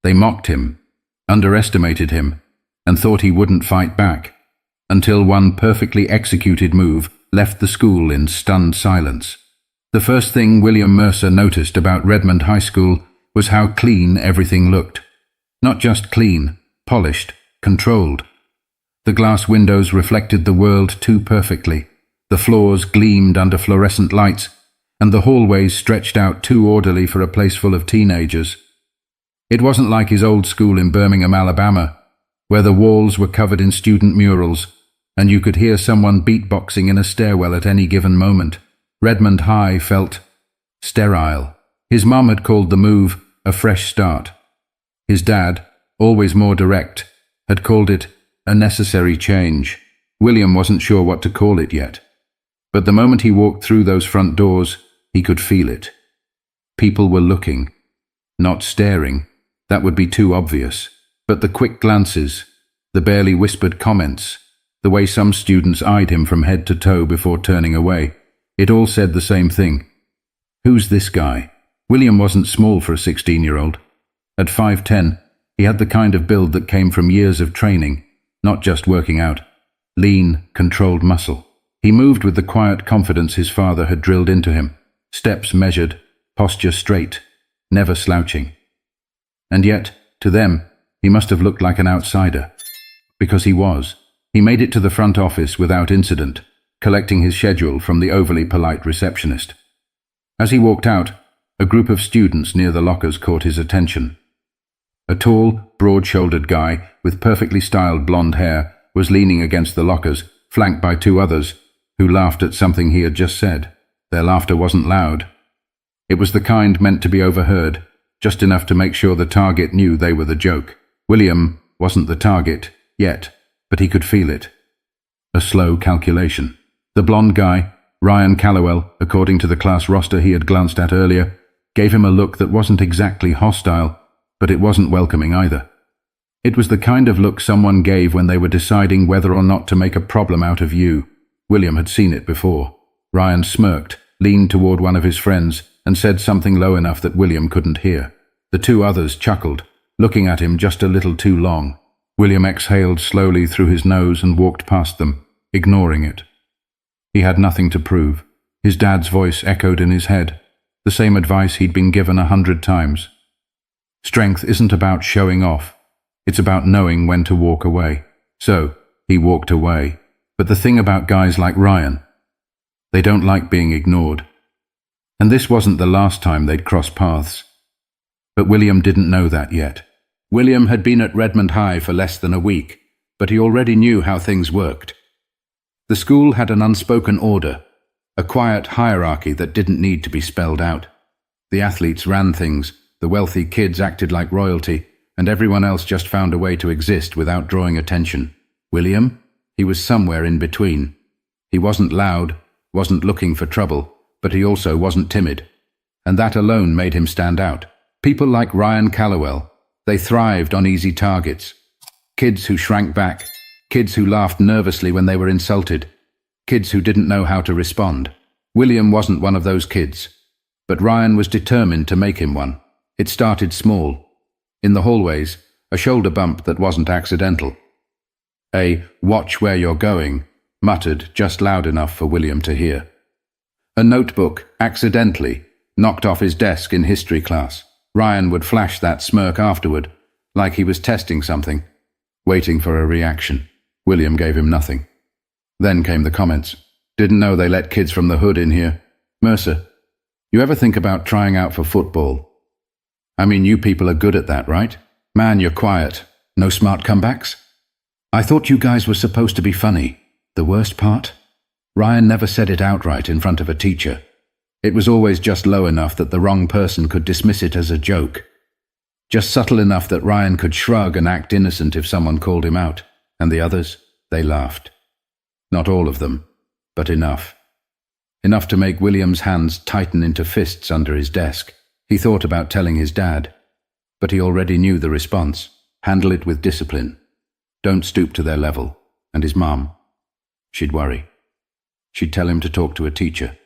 They mocked him, underestimated him, and thought he wouldn't fight back, until one perfectly executed move left the school in stunned silence. The first thing William Mercer noticed about Redmond High School was how clean everything looked. Not just clean, polished, controlled. The glass windows reflected the world too perfectly. The floors gleamed under fluorescent lights, and the hallways stretched out too orderly for a place full of teenagers. It wasn't like his old school in Birmingham, Alabama, where the walls were covered in student murals, and you could hear someone beatboxing in a stairwell at any given moment. Redmond High felt sterile. His mum had called the move a fresh start. His dad, always more direct, had called it a necessary change. William wasn't sure what to call it yet. But the moment he walked through those front doors, he could feel it. People were looking, not staring. That would be too obvious. But the quick glances, the barely whispered comments, the way some students eyed him from head to toe before turning away, it all said the same thing. Who's this guy? William wasn't small for a 16-year-old. At 5'10", he had the kind of build that came from years of training, not just working out. Lean, controlled muscle. He moved with the quiet confidence his father had drilled into him. Steps measured, posture straight, never slouching. And yet, to them, he must have looked like an outsider. Because he was. He made it to the front office without incident, collecting his schedule from the overly polite receptionist. As he walked out, a group of students near the lockers caught his attention. A tall, broad-shouldered guy with perfectly styled blonde hair was leaning against the lockers, flanked by two others, who laughed at something he had just said. Their laughter wasn't loud. It was the kind meant to be overheard, just enough to make sure the target knew they were the joke. William wasn't the target, yet, but he could feel it. A slow calculation. The blonde guy, Ryan Callowell, according to the class roster he had glanced at earlier, gave him a look that wasn't exactly hostile, but it wasn't welcoming either. It was the kind of look someone gave when they were deciding whether or not to make a problem out of you. William had seen it before. Ryan smirked, leaned toward one of his friends, and said something low enough that William couldn't hear. The two others chuckled, looking at him just a little too long. William exhaled slowly through his nose and walked past them, ignoring it. He had nothing to prove. His dad's voice echoed in his head, the same advice he'd been given 100 times. Strength isn't about showing off. It's about knowing when to walk away. So, he walked away. But the thing about guys like Ryan, they don't like being ignored. And this wasn't the last time they'd cross paths. But William didn't know that yet. William had been at Redmond High for less than a week, but he already knew how things worked. The school had an unspoken order, a quiet hierarchy that didn't need to be spelled out. The athletes ran things, the wealthy kids acted like royalty, and everyone else just found a way to exist without drawing attention. William? He was somewhere in between. He wasn't loud, wasn't looking for trouble, but he also wasn't timid. And that alone made him stand out. People like Ryan Callowell, they thrived on easy targets. Kids who shrank back, kids who laughed nervously when they were insulted, kids who didn't know how to respond. William wasn't one of those kids, but Ryan was determined to make him one. It started small. In the hallways, a shoulder bump that wasn't accidental. A "watch where you're going" muttered just loud enough for William to hear. A notebook, accidentally, knocked off his desk in history class. Ryan would flash that smirk afterward, like he was testing something, waiting for a reaction. William gave him nothing. Then came the comments. Didn't know they let kids from the hood in here. Mercer, you ever think about trying out for football? I mean, you people are good at that, right? Man, you're quiet. No smart comebacks? I thought you guys were supposed to be funny. The worst part? Ryan never said it outright in front of a teacher. It was always just low enough that the wrong person could dismiss it as a joke. Just subtle enough that Ryan could shrug and act innocent if someone called him out. And the others, they laughed. Not all of them, but enough. Enough to make William's hands tighten into fists under his desk. He thought about telling his dad, but he already knew the response. Handle it with discipline. Don't stoop to their level. And his mom, she'd worry. She'd tell him to talk to a teacher,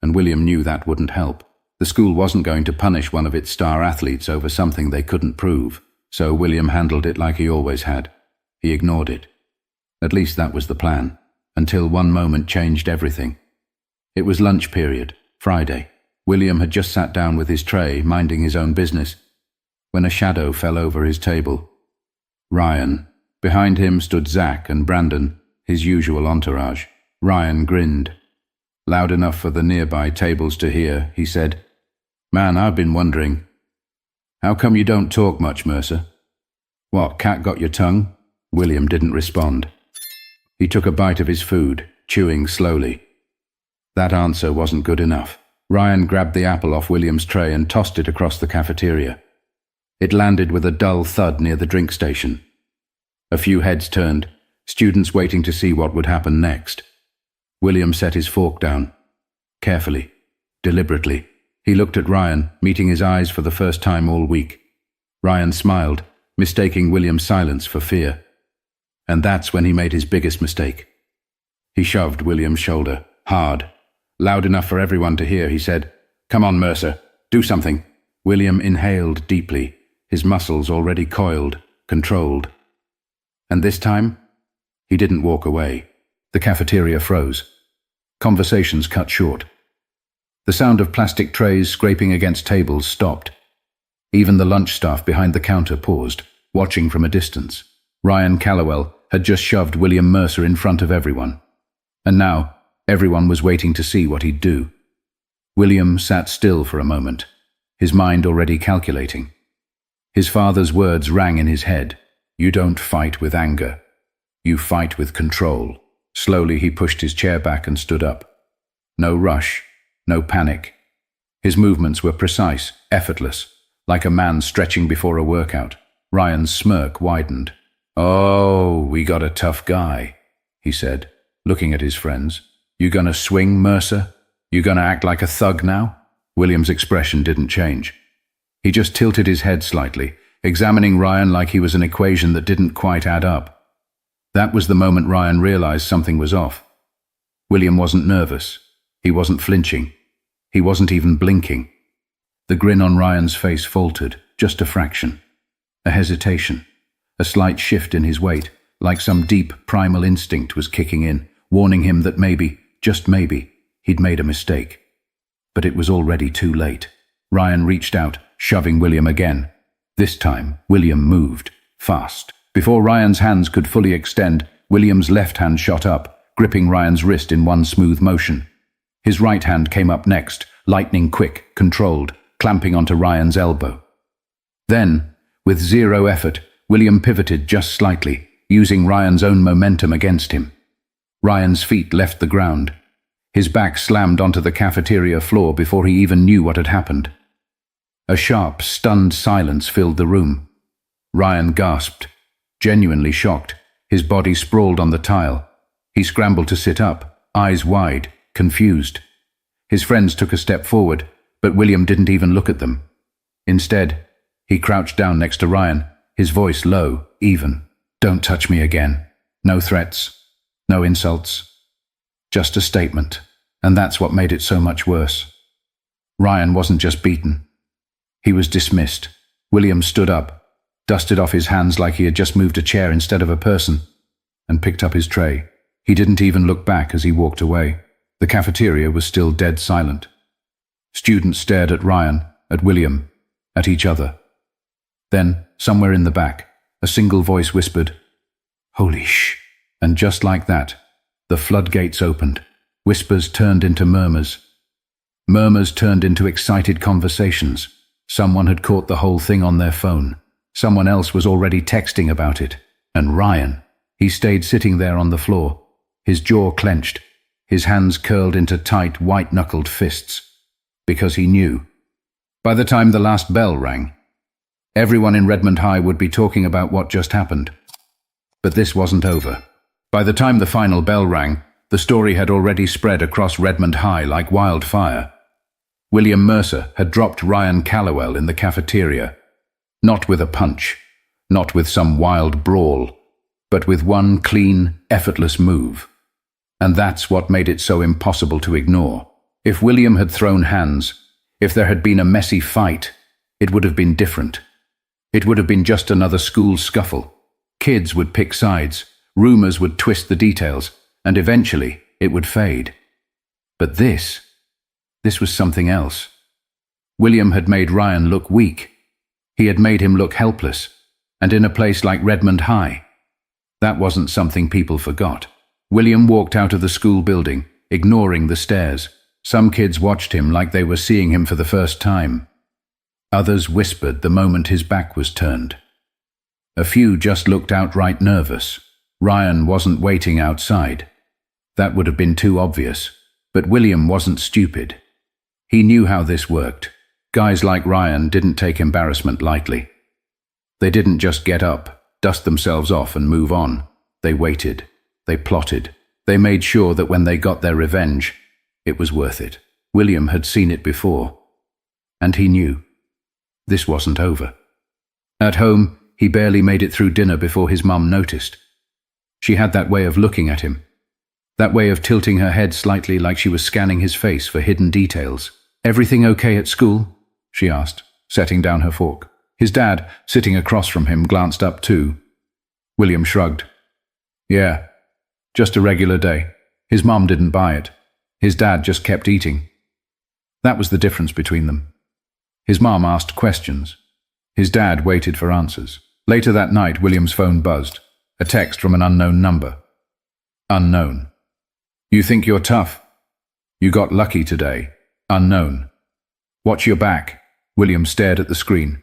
and William knew that wouldn't help. The school wasn't going to punish one of its star athletes over something they couldn't prove. so William handled it like he always had. He ignored it. At least that was the plan, until one moment changed everything. It was lunch period, Friday. William had just sat down with his tray, minding his own business, when a shadow fell over his table. Ryan. Behind him stood Zach and Brandon, his usual entourage. Ryan grinned. Loud enough for the nearby tables to hear, he said, "Man, I've been wondering. How come you don't talk much, Mercer?" "What, cat got your tongue?" William didn't respond. He took a bite of his food, chewing slowly. That answer wasn't good enough. Ryan grabbed the apple off William's tray and tossed it across the cafeteria. It landed with a dull thud near the drink station. A few heads turned, students waiting to see what would happen next. William set his fork down. Carefully, deliberately, he looked at Ryan, meeting his eyes for the first time all week. Ryan smiled, mistaking William's silence for fear. And that's when he made his biggest mistake. He shoved William's shoulder, hard. Loud enough for everyone to hear, he said, "Come on, Mercer, do something." William inhaled deeply, his muscles already coiled, controlled. And this time, he didn't walk away. The cafeteria froze. Conversations cut short. The sound of plastic trays scraping against tables stopped. Even the lunch staff behind the counter paused, watching from a distance. Ryan Callowell had just shoved William Mercer in front of everyone. And now, everyone was waiting to see what he'd do. William sat still for a moment, his mind already calculating. His father's words rang in his head. "You don't fight with anger. You fight with control." Slowly he pushed his chair back and stood up. No rush, no panic. His movements were precise, effortless, like a man stretching before a workout. Ryan's smirk widened. "Oh, we got a tough guy," he said, looking at his friends. "You gonna swing, Mercer? You gonna act like a thug now?" William's expression didn't change. He just tilted his head slightly, examining Ryan like he was an equation that didn't quite add up. That was the moment Ryan realized something was off. William wasn't nervous. He wasn't flinching. He wasn't even blinking. The grin on Ryan's face faltered, just a fraction. A hesitation. A slight shift in his weight, like some deep primal instinct was kicking in, warning him that maybe, just maybe, he'd made a mistake. But it was already too late. Ryan reached out, shoving William again. This time, William moved, fast. Before Ryan's hands could fully extend, William's left hand shot up, gripping Ryan's wrist in one smooth motion. His right hand came up next, lightning quick, controlled, clamping onto Ryan's elbow. Then, with zero effort, William pivoted just slightly, using Ryan's own momentum against him. Ryan's feet left the ground. His back slammed onto the cafeteria floor before he even knew what had happened. A sharp, stunned silence filled the room. Ryan gasped, genuinely shocked. His body sprawled on the tile. He scrambled to sit up, eyes wide, confused. His friends took a step forward, but William didn't even look at them. Instead, he crouched down next to Ryan, his voice low, even. "Don't touch me again. No threats, no insults. Just a statement." And that's what made it so much worse. Ryan wasn't just beaten. He was dismissed. William stood up, dusted off his hands like he had just moved a chair instead of a person, and picked up his tray. He didn't even look back as he walked away. The cafeteria was still dead silent. Students stared at Ryan, at William, at each other. Then, somewhere in the back, a single voice whispered, "Holy shh!" And just like that, the floodgates opened. Whispers turned into murmurs. Murmurs turned into excited conversations. Someone had caught the whole thing on their phone. Someone else was already texting about it. And Ryan, he stayed sitting there on the floor, his jaw clenched, his hands curled into tight, white-knuckled fists. Because he knew. By the time the last bell rang, everyone in Redmond High would be talking about what just happened. But this wasn't over. By the time the final bell rang, the story had already spread across Redmond High like wildfire. William Mercer had dropped Ryan Callowell in the cafeteria. Not with a punch, not with some wild brawl, but with one clean, effortless move. And that's what made it so impossible to ignore. If William had thrown hands, if there had been a messy fight, it would have been different. It would have been just another school scuffle. Kids would pick sides, rumors would twist the details, and eventually it would fade. But this was something else. William had made Ryan look weak. He had made him look helpless, and in a place like Redmond High. That wasn't something people forgot. William walked out of the school building, ignoring the stares. Some kids watched him like they were seeing him for the first time. Others whispered the moment his back was turned. A few just looked outright nervous. Ryan wasn't waiting outside. That would have been too obvious. But William wasn't stupid. He knew how this worked. Guys like Ryan didn't take embarrassment lightly. They didn't just get up, dust themselves off and move on. They waited. They plotted. They made sure that when they got their revenge, it was worth it. William had seen it before. And he knew. This wasn't over. At home, he barely made it through dinner before his mum noticed. She had that way of looking at him. That way of tilting her head slightly like she was scanning his face for hidden details. "Everything okay at school?" she asked, setting down her fork. His dad, sitting across from him, glanced up too. William shrugged. "Yeah, just a regular day." His mum didn't buy it. His dad just kept eating. That was the difference between them. His mum asked questions. His dad waited for answers. Later that night, William's phone buzzed. A text from an unknown number. Unknown. "You think you're tough? You got lucky today. Unknown. Watch your back." William stared at the screen.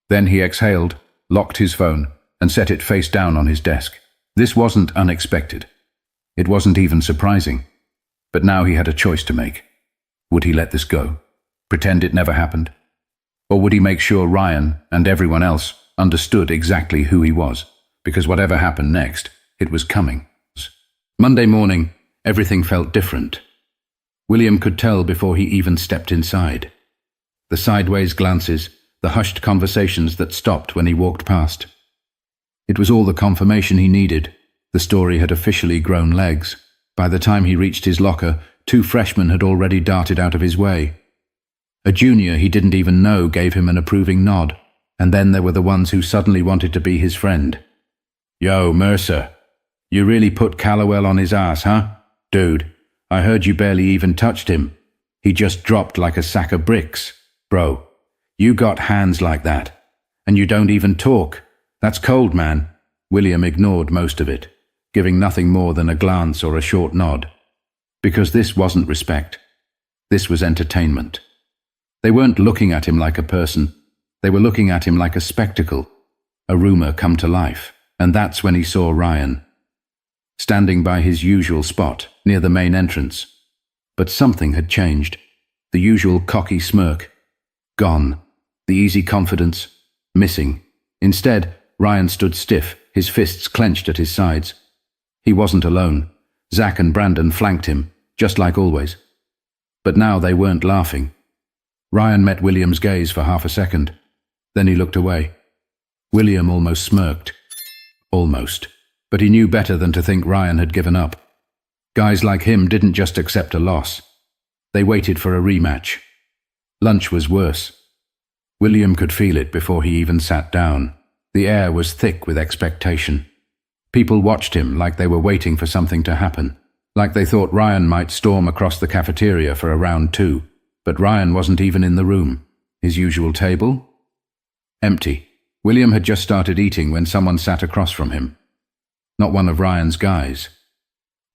Then he exhaled, locked his phone, and set it face down on his desk. This wasn't unexpected. It wasn't even surprising. But now he had a choice to make. Would he let this go? Pretend it never happened? Or would he make sure Ryan and everyone else understood exactly who he was? Because whatever happened next, it was coming. Monday morning, everything felt different. William could tell before he even stepped inside. The sideways glances, the hushed conversations that stopped when he walked past. It was all the confirmation he needed. The story had officially grown legs. By the time he reached his locker, 2 freshmen had already darted out of his way. A junior he didn't even know gave him an approving nod, and then there were the ones who suddenly wanted to be his friend. "Yo, Mercer, you really put Callowell on his ass, huh? Dude, I heard you barely even touched him. He just dropped like a sack of bricks. Bro, you got hands like that. And you don't even talk. That's cold, man." William ignored most of it, giving nothing more than a glance or a short nod. Because this wasn't respect. This was entertainment. They weren't looking at him like a person. They were looking at him like a spectacle, a rumor come to life. And that's when he saw Ryan, standing by his usual spot near the main entrance. But something had changed. The usual cocky smirk, gone. The easy confidence, missing. Instead, Ryan stood stiff, his fists clenched at his sides. He wasn't alone. Zach and Brandon flanked him, just like always. But now they weren't laughing. Ryan met William's gaze for half a second. Then he looked away. William almost smirked. Almost. But he knew better than to think Ryan had given up. Guys like him didn't just accept a loss. They waited for a rematch. Lunch was worse. William could feel it before he even sat down. The air was thick with expectation. People watched him like they were waiting for something to happen, like they thought Ryan might storm across the cafeteria for a round 2. But Ryan wasn't even in the room. His usual table? Empty. William had just started eating when someone sat across from him. Not one of Ryan's guys.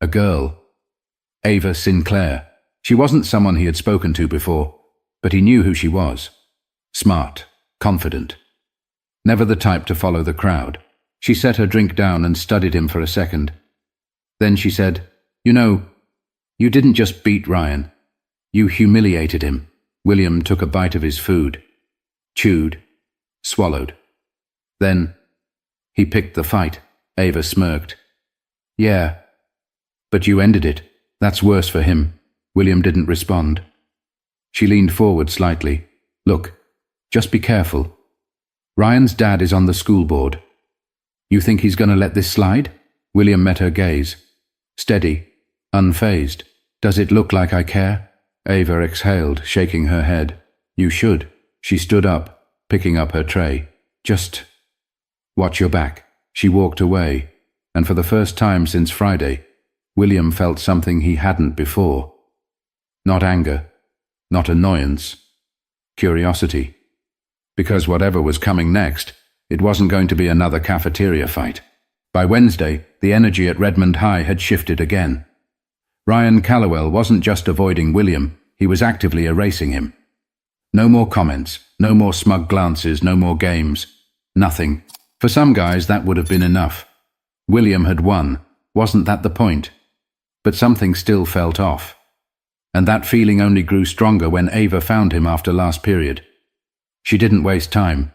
A girl. Ava Sinclair. She wasn't someone he had spoken to before, but he knew who she was. Smart, confident. Never the type to follow the crowd. She set her drink down and studied him for a second. Then she said, "You know, you didn't just beat Ryan. You humiliated him." William took a bite of his food. Chewed. Swallowed. Then, "He picked the fight." Ava smirked. "Yeah, but you ended it. That's worse for him." William didn't respond. She leaned forward slightly. "Look, just be careful. Ryan's dad is on the school board. You think he's going to let this slide?" William met her gaze. Steady, unfazed. "Does it look like I care?" Ava exhaled, shaking her head. "You should." She stood up, picking up her tray. Just watch your back." She walked away, and for the first time since Friday, William felt something he hadn't before. Not anger, not annoyance, curiosity. Because whatever was coming next, it wasn't going to be another cafeteria fight. By Wednesday, the energy at Redmond High had shifted again. Ryan Callowell wasn't just avoiding William, he was actively erasing him. No more comments, no more smug glances, no more games. Nothing. For some guys that would have been enough. William had won. Wasn't that the point? But something still felt off. And that feeling only grew stronger when Ava found him after last period. She didn't waste time.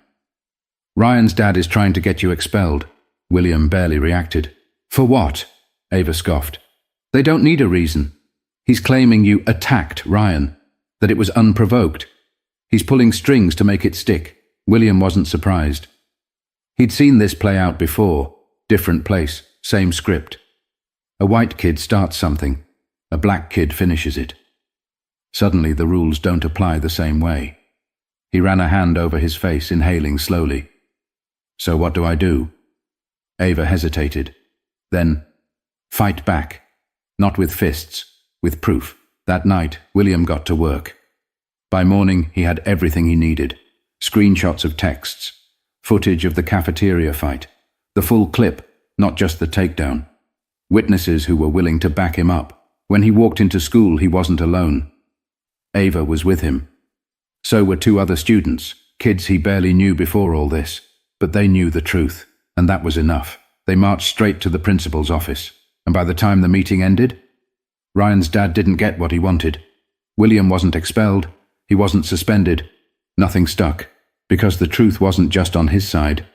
"Ryan's dad is trying to get you expelled." William barely reacted. "For what?" Ava scoffed. "They don't need a reason. He's claiming you attacked Ryan, that it was unprovoked. He's pulling strings to make it stick." William wasn't surprised. He'd seen this play out before. Different place, same script. A white kid starts something. A black kid finishes it. Suddenly the rules don't apply the same way. He ran a hand over his face, inhaling slowly. "So what do I do?" Ava hesitated. Then, "Fight back. Not with fists, with proof." That night, William got to work. By morning, he had everything he needed. Screenshots of texts, footage of the cafeteria fight, the full clip, not just the takedown. Witnesses who were willing to back him up. When he walked into school, he wasn't alone. Ava was with him. So were 2 other students, kids he barely knew before all this. But they knew the truth, and that was enough. They marched straight to the principal's office, and by the time the meeting ended, Ryan's dad didn't get what he wanted. William wasn't expelled, he wasn't suspended. Nothing stuck, because the truth wasn't just on his side.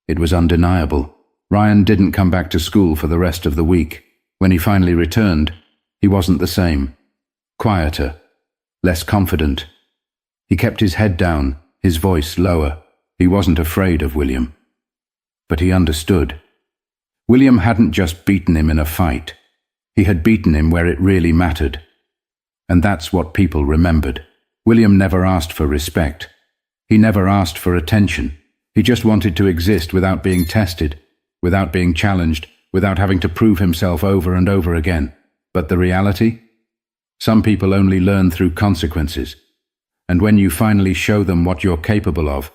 It was undeniable. Ryan didn't come back to school for the rest of the week. When he finally returned, he wasn't the same. Quieter, less confident. He kept his head down, his voice lower. He wasn't afraid of William. But he understood. William hadn't just beaten him in a fight. He had beaten him where it really mattered. And that's what people remembered. William never asked for respect. He never asked for attention. He just wanted to exist without being tested, without being challenged, without having to prove himself over and over again. But the reality? Some people only learn through consequences. And when you finally show them what you're capable of,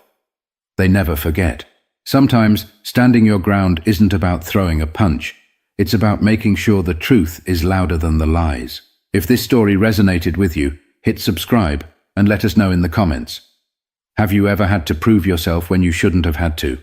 they never forget. Sometimes standing your ground isn't about throwing a punch. It's about making sure the truth is louder than the lies. If this story resonated with you, hit subscribe and let us know in the comments. Have you ever had to prove yourself when you shouldn't have had to?